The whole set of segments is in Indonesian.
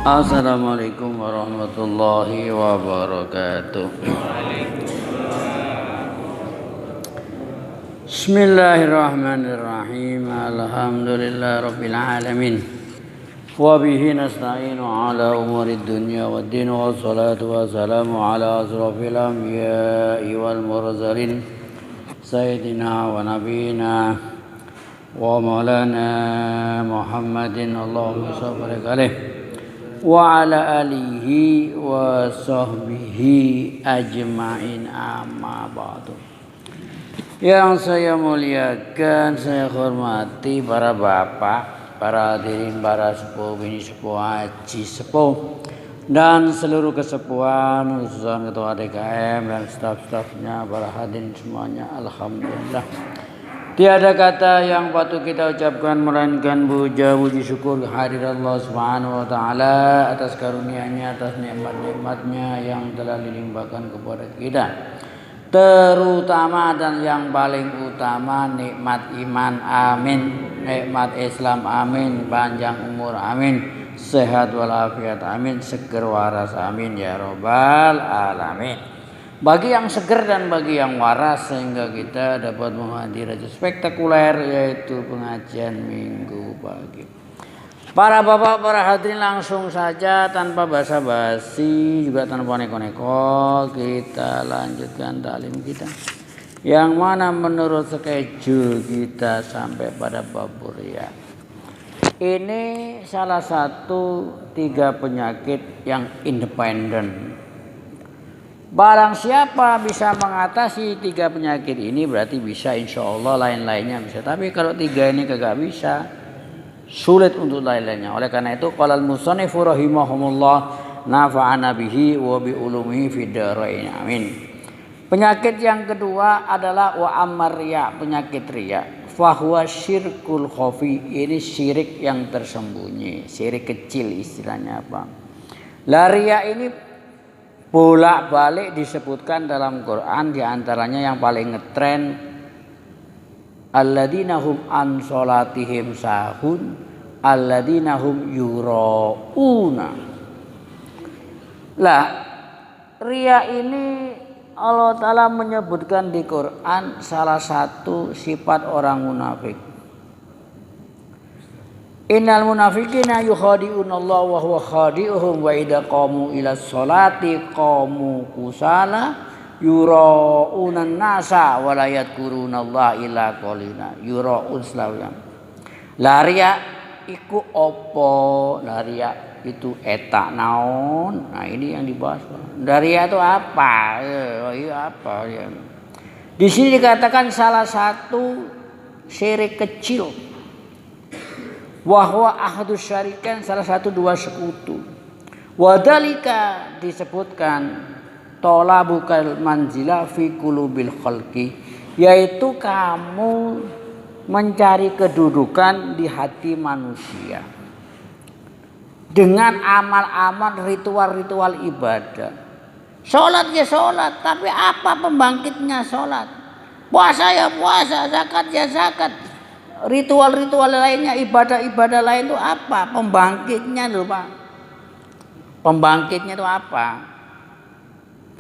Assalamualaikum warahmatullahi wabarakatuh. Bismillahirrahmanirrahim. Alhamdulillah rabbil alamin. Wa bihi nasta'inu ala umurid dunya waddin, wassalatu wassalamu ala asrafil anbiya'i wal mursalin sayyidina wa nabiyina wa maulana Muhammadin Allahumma shalli alaihi wa ala alihi wa sahbihi ajma'in, amma ba'du. Yang saya muliakan, saya hormati para bapak, para hadirin, para sepuh, bini sepuh, haji sepuh, dan seluruh kesepuhan, khususnya ketua DKM dan staf-stafnya, para hadirin semuanya. Alhamdulillah, tiada kata yang patut kita ucapkan melainkan puja puji syukur kehadirat Allah Subhanahu wa taala atas karunia-Nya, atas nikmat-nikmatnya yang telah dilimpahkan kepada kita. Terutama dan yang paling utama nikmat iman, amin. Nikmat Islam, amin. Panjang umur, amin. Sehat walafiat, amin. Seger waras, amin ya rabbal alamin. Bagi yang seger dan bagi yang waras, sehingga kita dapat menghadiri acara spektakuler, yaitu pengajian minggu pagi. Para bapak, para hadirin, langsung saja tanpa basa-basi juga tanpa neko-neko, kita lanjutkan taklim kita, yang mana menurut schedule kita sampai pada bab riya. Ini salah satu 3 penyakit yang independen. Barang siapa bisa mengatasi 3 penyakit ini, berarti bisa, insya Allah lain-lainnya bisa. Tapi kalau 3 ini kagak bisa, sulit untuk lain-lainnya. Oleh karena itu, qala al-musannifu rahimahumullah, nafa'ana bihi wa bi ulumihi fid dharain, amin. Penyakit yang kedua adalah wa ammar riya, penyakit riya. Fahuwa syirkul khafi, ini syirik yang tersembunyi, syirik kecil istilahnya apa. La riya ini bolak-balik disebutkan dalam Quran, diantaranya yang paling ngetren alladzina hum an sholatihim sahun alladzina hum yurauna. Lah, riya ini Allah Ta'ala menyebutkan di Quran salah satu sifat orang munafik. Innal munafiqina yukhadi'una Allah wa huwa khadi'uhum wa idza qamu ila sholati qamu kusala yura'una nasa wa la yadhkuruna Allah illa qalila. Yura'un selawiyam. Laria iku opo? Laria itu etak naon? Nah, ini yang dibahas. Laria itu apa? Iya apa ya? Di sini dikatakan salah satu syirik kecil. Wahwa ahadus syarikan, salah satu 2 sekutu. Wadalika disebutkan tolabukal manzila fi qulubil khalqi, yaitu kamu mencari kedudukan di hati manusia dengan amal-amal, ritual-ritual ibadah. Sholat ya sholat, tapi apa pembangkitnya sholat? Puasa ya puasa, zakat ya zakat. Ritual-ritual lainnya, ibadah-ibadah lain itu apa? Pembangkitnya loh Pak. Pembangkitnya itu apa?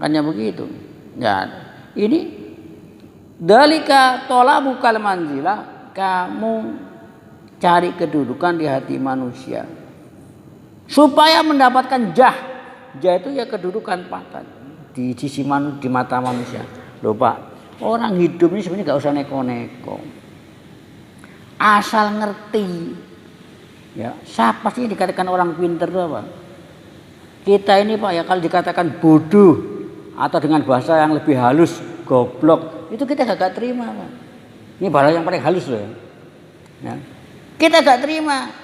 Hanya begitu. Ya, ini dalika tolabukal manzila, kamu cari kedudukan di hati manusia supaya mendapatkan jah. Jah itu ya kedudukan pangkat di sisi di mata manusia. Loh Pak, orang hidup ini sebenarnya gak usah neko-neko. Asal ngerti, ya siapa sih dikatakan orang pinter itu apa? Kita ini Pak ya, kalau dikatakan bodoh atau dengan bahasa yang lebih halus goblok, itu kita gak terima Pak. Ini bahasa yang paling halus loh ya. Kita gak terima.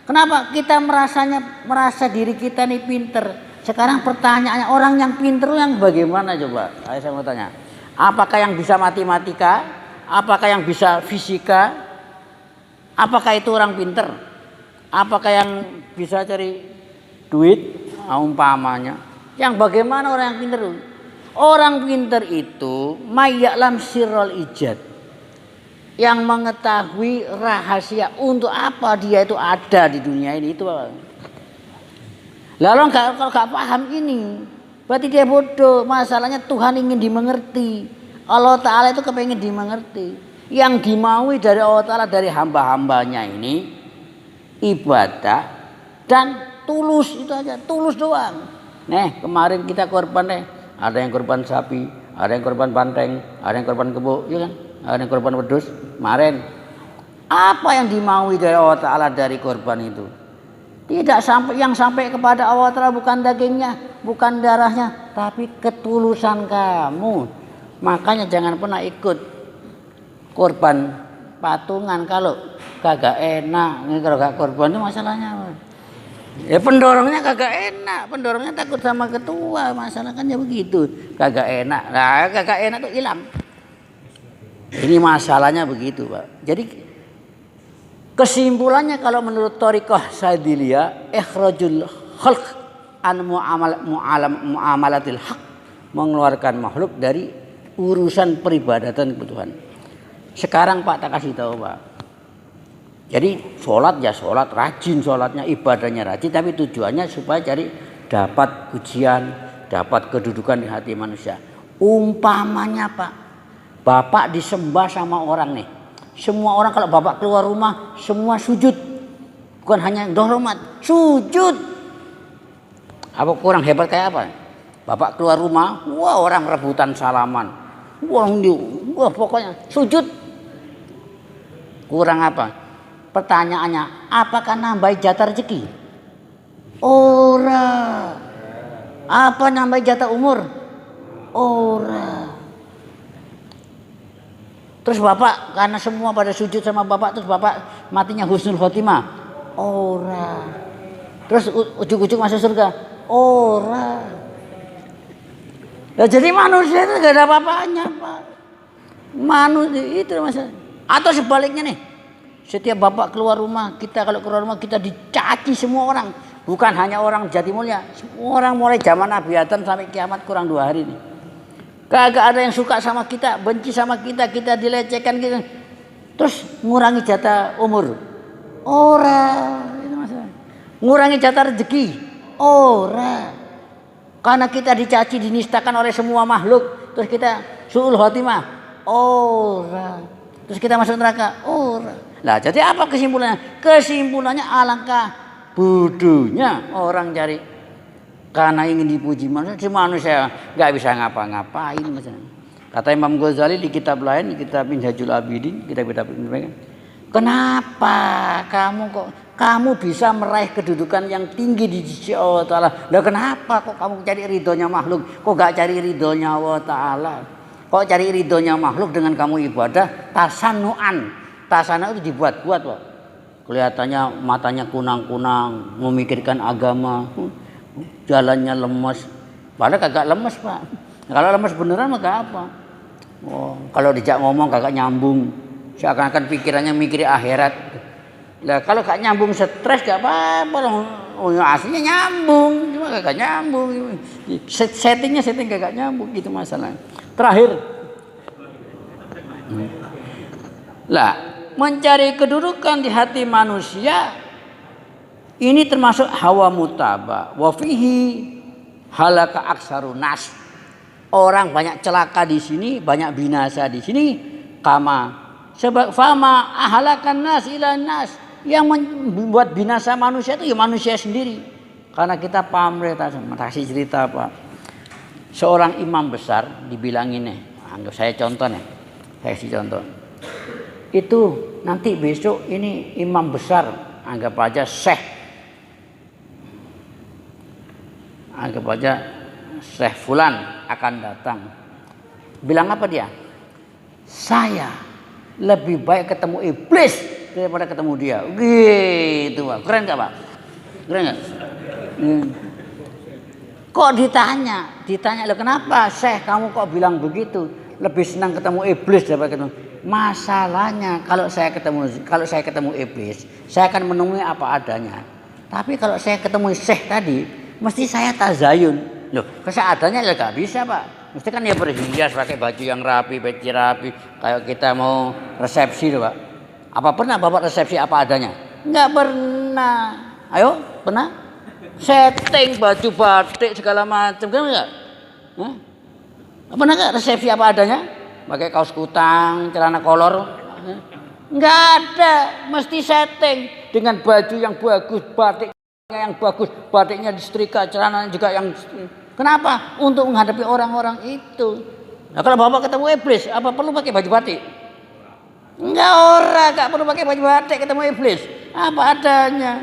Kenapa? Kita merasa diri kita ini pinter. Sekarang pertanyaannya, orang yang pinter yang bagaimana coba? Saya mau tanya. Apakah yang bisa matematika? Apakah yang bisa fisika? Apakah itu orang pinter? Apakah yang bisa cari duit? Umpamanya. Yang bagaimana orang yang pinter? Orang pinter itu mayya'lam sirrul ijad. yang mengetahui rahasia untuk apa dia itu ada di dunia ini itu apa? Lalu kalau nggak paham ini, berarti dia bodoh. Masalahnya Tuhan ingin dimengerti. Allah Ta'ala itu kepengen dimengerti. Yang dimaui dari Allah Ta'ala dari hamba-hambanya ini ibadah dan tulus, itu aja, tulus doang. Nih kemarin kita korban nih, ada yang korban sapi, ada yang korban banteng, ada yang korban kebo, ya kan? Ada yang korban wedhus. Kemarin apa yang dimaui dari Allah Ta'ala dari korban itu? Tidak sampai, yang sampai kepada Allah Ta'ala bukan dagingnya, bukan darahnya, tapi ketulusan kamu. Makanya jangan pernah ikut korban patungan kalau kagak enak. Kalau gak korban itu masalahnya apa? Ya pendorongnya kagak enak, pendorongnya takut sama ketua, masalah kan ya begitu. Kagak enak, nah kagak enak tuh hilang. Ini masalahnya begitu, Pak. Jadi kesimpulannya kalau menurut Thariqah Sadiliyah, ikhrajul khalq an muamalatil haq, mengeluarkan makhluk dari urusan peribadatan kebutuhan. Sekarang Pak tak kasih tahu Pak. Jadi sholat ya sholat, rajin sholatnya, ibadahnya rajin, tapi tujuannya supaya cari dapat pujian, dapat kedudukan di hati manusia. Umpamanya Pak, Bapak disembah sama orang nih. Semua orang kalau Bapak keluar rumah semua sujud. Bukan hanya dohromat, sujud. Apa kurang hebat kayak apa? Bapak keluar rumah, wah orang rebutan salaman. Wah pokoknya sujud. Kurang apa? Pertanyaannya, apakah nambah jatah rezeki? Ora. Apa nambah jatah umur? Ora. Terus Bapak karena semua pada sujud sama Bapak, terus Bapak matinya husnul khotimah? Ora. Terus ujuk-ujuk masuk surga? Ora. Nah, jadi manusia itu gak ada apa-apanya Pak. Manusia itu masalah. Atau sebaliknya nih, setiap Bapak keluar rumah, kita kalau keluar rumah kita dicaci semua orang. Bukan hanya orang Jatimulya, semua orang mulai zaman Nabi Adam sampai kiamat kurang 2 hari nih. Kagak ada yang suka sama kita, benci sama kita, kita dilecehkan gitu. Terus ngurangi jatah umur. Ora, itu masalah. Ngurangi jatah rezeki. Ora. Karena kita dicaci, dinistakan oleh semua makhluk, terus kita su'ul khotimah. Ora. Terus kita masuk neraka. Ora. Nah, jadi apa kesimpulannya? Kesimpulannya alangkah bodohnya orang cari karena ingin dipuji manusia nggak bisa ngapa-ngapain misalnya. Kata Imam Ghazali di kitab lain, di kitab Minhajul Abidin, kitab kenapa kamu bisa meraih kedudukan yang tinggi di sisi Allah Ta'ala? Lah kenapa kok kamu cari ridhonya makhluk? Kok gak cari ridhonya Allah Ta'ala? Kok cari ridhonya makhluk dengan kamu ibadah tasanuan? Tasana itu dibuat-buat Pak. Kelihatannya matanya kunang-kunang, memikirkan agama, jalannya lemes. Padahal kagak lemes Pak. Kalau lemes beneran mah gak apa. Oh, kalau dijak ngomong kagak nyambung. Seakan-akan pikirannya mikir akhirat. Lah kalau gak nyambung stres gak apa-apa. Oh aslinya nyambung, cuma kagak nyambung. Setting kagak nyambung gitu masalah. Terakhir. Lah, mencari kedudukan di hati manusia ini termasuk hawa mutaba. Wa fihi halaka aksarun nas. Orang banyak celaka di sini, banyak binasa di sini. Kama sebab fama ahalakan nas ilan nas. Yang membuat binasa manusia itu ya manusia sendiri. Karena kita pamrih, kasih cerita Pak. Seorang imam besar dibilangin nih, anggap saya contoh nih. Saya kasih contoh. Itu nanti besok ini imam besar, anggap aja Syekh. Anggap aja Syekh Fulan akan datang. Bilang apa dia? Saya lebih baik ketemu iblis daripada ketemu dia. Gitu Pak. Keren gak Pak? Keren gak? Kok ditanya lo kenapa Syekh kamu kok bilang begitu? Lebih senang ketemu iblis daripada ketemu. Masalahnya kalau saya ketemu iblis, saya akan menemui apa adanya. Tapi kalau saya ketemu Syekh tadi, mesti saya tazayun. Loh, keseadannya ya gak bisa Pak. Mesti kan ya berhias pakai baju yang rapi, peci rapi, kayak kita mau resepsi loh Pak. Apa pernah Bapak resepsi apa adanya? Enggak pernah. Ayo, pernah? Setting baju batik segala macam kan enggak? Hah? Apa enggak resepsi apa adanya? Pakai kaos kutang, celana kolor. Enggak ada, mesti setting dengan baju yang bagus, batik yang bagus, batiknya disetrika, celana juga yang kenapa? Untuk menghadapi orang-orang itu. Nah, kalau Bapak ketemu iblis, apa perlu pakai baju batik? Enggak perlu pakai baju batik ketemu iblis. Apa adanya.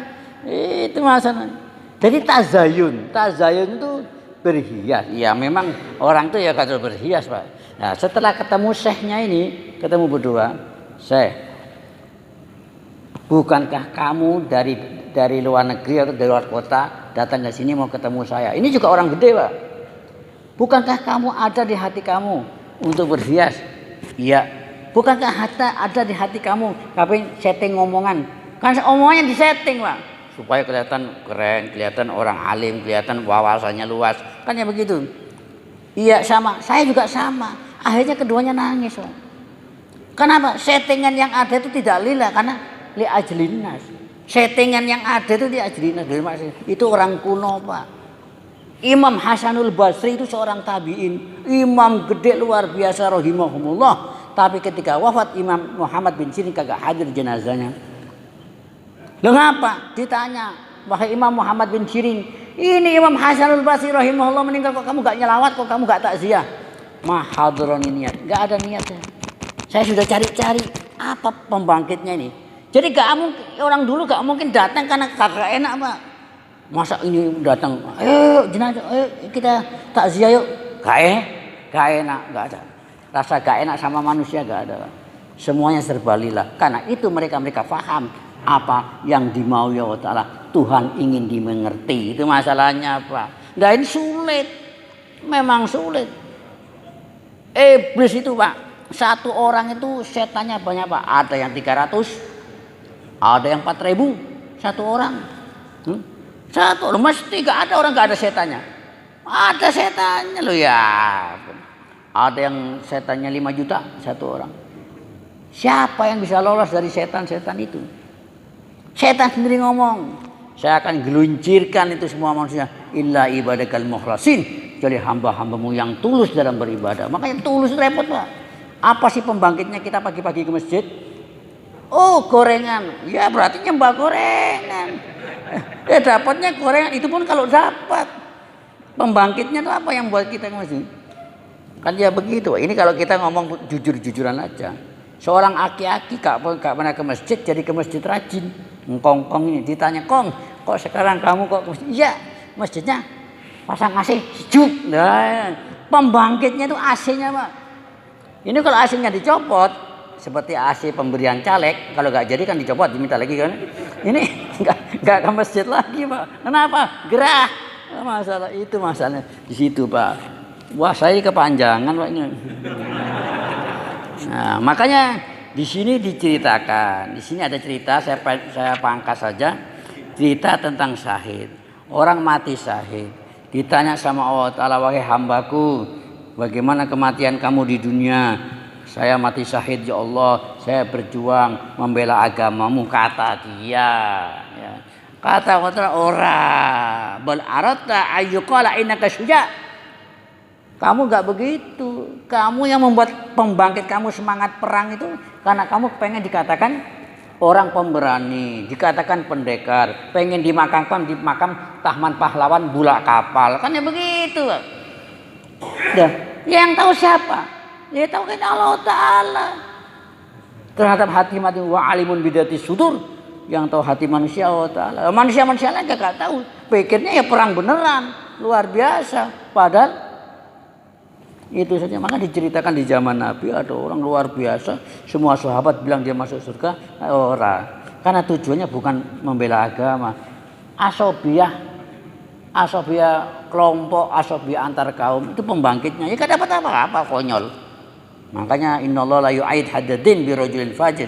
Itu masalahnya. Jadi tazayun itu berhias. Ya memang orang itu ya kalau berhias, Pak. Nah, setelah ketemu syekhnya ini, ketemu berdua, Syekh, bukankah kamu dari luar negeri atau dari luar kota datang ke sini mau ketemu saya? Ini juga orang gede, Pak. Bukankah kamu ada di hati kamu untuk berhias? Iya. Bukankah ada di hati kamu tapi setting ngomongan? Kan omongannya disetting, Pak. Supaya kelihatan keren, kelihatan orang alim, kelihatan wawasannya luas. Kan ya begitu. Iya sama, saya juga sama. Akhirnya keduanya nangis. Pak. Kenapa? Settingan yang ada itu tidak lillah karena li ajlinas. Settingan yang ada itu li ajlinas. Itu orang kuno, Pak. Imam Hasanul Basri itu seorang tabi'in, imam gede luar biasa rahimahumullah. Tapi ketika wafat Imam Muhammad bin Sirin kagak hadir jenazahnya. Loh ngapa? Ditanya, wahai Imam Muhammad bin Sirin, ini Imam Hasanul Basri rahimahullah meninggal kok kamu gak nyelawat, kok kamu gak takziah? Mahadroni niat, gak ada niatnya. Saya sudah cari-cari apa pembangkitnya ini. Jadi gak mungkin orang dulu gak mungkin datang karena kagak enak, Pak. Masa ini datang, ayo jenazah, ayo kita takziah yuk. Gak enak, gak ada. Rasa gak enak sama manusia gak ada. Semuanya serba lillah. Karena itu mereka paham apa yang dimaui Allah Ta'ala. Tuhan ingin dimengerti. Itu masalahnya, Pak. Nah ini sulit. Memang sulit. Iblis itu, Pak. Satu orang itu setannya banyak, Pak. Ada yang 300. Ada yang 4.000. Satu orang. Satu. Mesti gak ada orang gak ada setannya. Ada setannya loh ya. Ada yang setannya 5 juta. Satu orang. Siapa yang bisa lolos dari setan-setan itu? Setan sendiri ngomong, saya akan geluncirkan itu semua manusia illa ibadakal mukhlasin, kecuali hamba-hambamu yang tulus dalam beribadah. Makanya tulus repot, Pak. Apa sih pembangkitnya kita pagi-pagi ke masjid? Oh, gorengan. Ya berarti nyembah gorengan. Ya dapatnya gorengan itu pun kalau dapat. Pembangkitnya itu apa yang buat kita ke masjid? Kan ya begitu. Ini kalau kita ngomong jujur-jujuran aja. Seorang aki-aki gak pernah ke masjid jadi ke masjid rajin. Kong ini ditanya, Kong, kok sekarang kamu kok ke masjid? Iya, masjidnya pasang AC sejuk. Nah, pembangkitnya itu AC-nya, Pak. Ini kalau AC-nya dicopot, seperti AC pemberian caleg, kalau gak jadi kan dicopot, diminta lagi kan. Ini gak ke masjid lagi, Pak. Kenapa? Gerah. Masalah itu masalahnya di situ, Pak. Wah, saya kepanjangan, Pak. Nah, makanya di sini diceritakan, di sini ada cerita, saya pangkas saja, cerita tentang syahid. Orang mati syahid, ditanya sama Allah Ta'ala, wahai hambaku, bagaimana kematian kamu di dunia? Saya mati syahid ya Allah, saya berjuang membela agamamu, kata dia. Ya. Kata Allah Ta'ala, ora, bal aratta ayyuqala innaka syuja'. Kamu gak begitu. Kamu yang membuat pembangkit kamu semangat perang itu karena kamu pengen dikatakan orang pemberani, dikatakan pendekar, pengen dimakamkan di makam Tahman Pahlawan Bulak Kapal. Kan ya begitu. Dan yang tahu siapa? Ya tahu kan Allah Ta'ala. Terhadap hati wa alimun bidati sudur. Yang tahu hati manusia Allah Ta'ala. Manusia-manusia lain gak tahu. Pikirnya ya perang beneran. Luar biasa. Padahal itu saja. Maka diceritakan di zaman Nabi ada orang luar biasa, semua sahabat bilang dia masuk surga, orang. Karena tujuannya bukan membela agama. Asobiah kelompok, asobiah antar kaum itu pembangkitnya. Ya gak dapat apa-apa, konyol. Makanya innallaha la yu'aid haddadin bi rajulin fajir.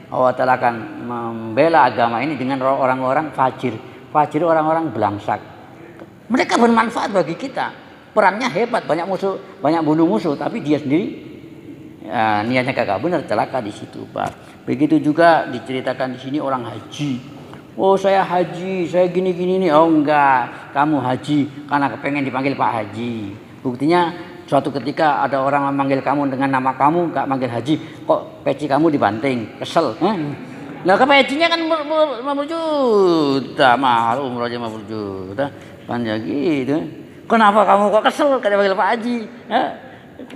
Allah Ta'ala akan membela agama ini dengan orang-orang fajir. Fajir orang-orang belangsak. Mereka bermanfaat bagi kita. Perangnya hebat, banyak musuh, banyak bunuh musuh, tapi dia sendiri ya, niatnya kagak benar, celaka di situ, Pak. Begitu juga diceritakan di sini orang haji. Oh saya haji, saya gini-gini nih. Oh enggak, kamu haji karena kepengen dipanggil Pak Haji. Buktinya suatu ketika ada orang memanggil kamu dengan nama kamu, enggak manggil Haji, kok peci kamu dibanting, kesel. Nah ke pecinya kan 50 juta, mahal umrohnya 50 juta. Kan ya gitu. Kenapa kamu kok kesel kalau dipanggil Pak Haji?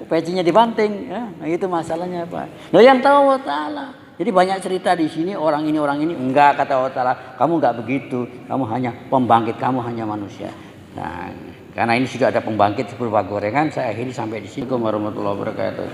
Pecinya dibanting, nah, itu masalahnya Pak. Nah yang tahu Allah Ta'ala. Jadi banyak cerita di sini orang ini enggak kata Allah Ta'ala, kamu enggak begitu, kamu hanya pembangkit, kamu hanya manusia. Nah, karena ini sudah ada pembangkit berupa gorengan, saya akhiri sampai di sini. Assalamualaikum warahmatullahi wabarakatuh.